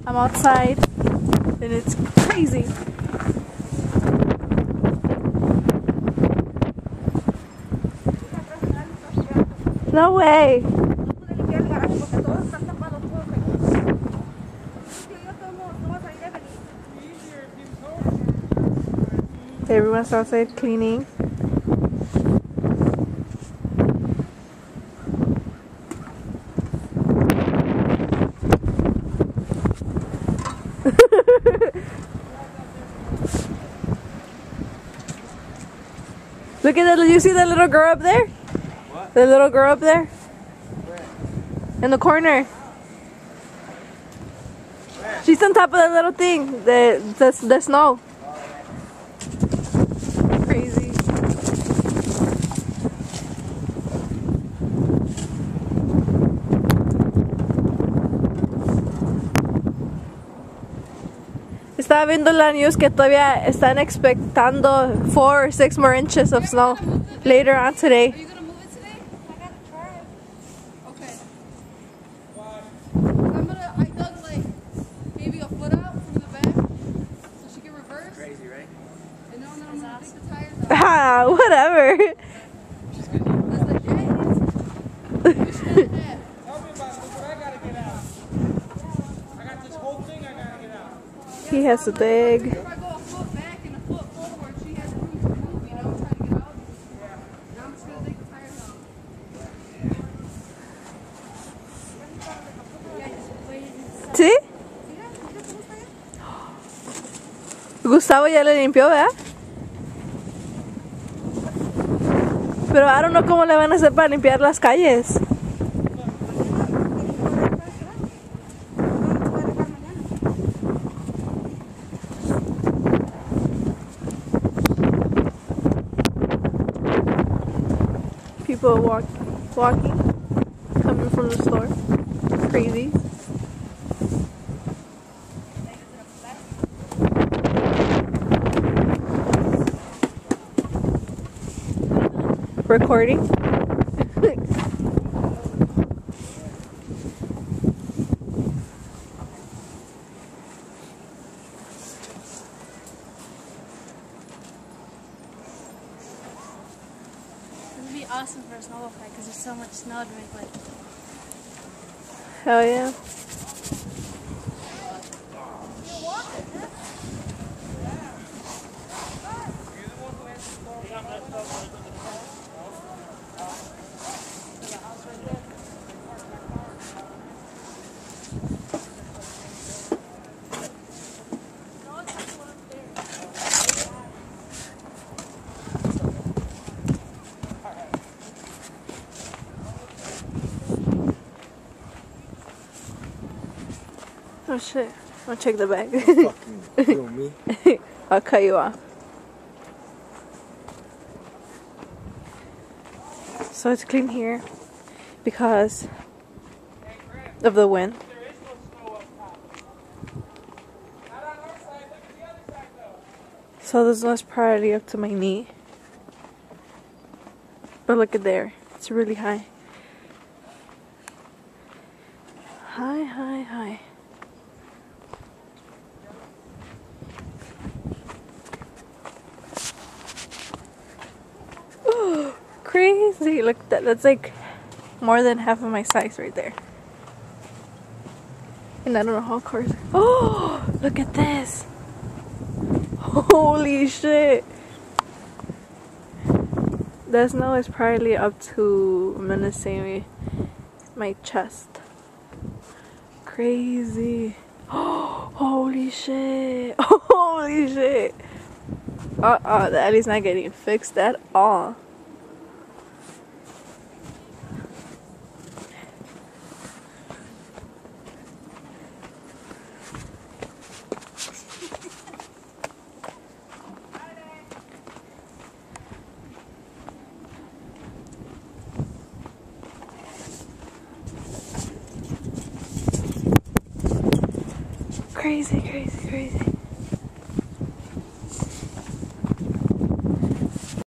I'm outside and it's crazy. No way. Everyone's outside cleaning. Look at that, did you see that little girl up there? What? The little girl up there? Where? In the corner. Where? She's on top of that little thing, the snow. Crazy. Estaba viendo la news que todavía están expectando 4 or 6 more inches of snow later on today. Are you gonna move it today? I gotta try. Okay. I dug like maybe a foot out from the back so she can reverse. Crazy, right? And then I'm gonna take the tires out. Ah, whatever. That's legit. You should have that. Tell me about this, but I gotta get out. I got this whole thing I gotta get out. He has to dig. If I go a foot back and a foot forward, she has room to move, you know, try to get out. Yeah. Now I'm just gonna take the tires out. ¿Sí? Gustavo ya le limpió, ¿verdad? Pero I don't know cómo le van a hacer para limpiar las calles. People walking, coming from the store. Crazy. Recording. It would be awesome for a snowball fight because there's so much snow to make like. Hell yeah. Oh shit. I'll check the bag. Fucking kill me. I'll cut you off. So it's clean here because of the wind. So there's less priority up to my knee. But look at there. It's really high. High, high, high. Crazy. Look, that's like more than half of my size right there. And I don't know how cars. Oh, look at this. Holy shit. The snow is probably up to, I'm gonna say, my chest. Crazy. Oh, holy shit. Holy shit. That is not getting fixed at all. Crazy, crazy, crazy.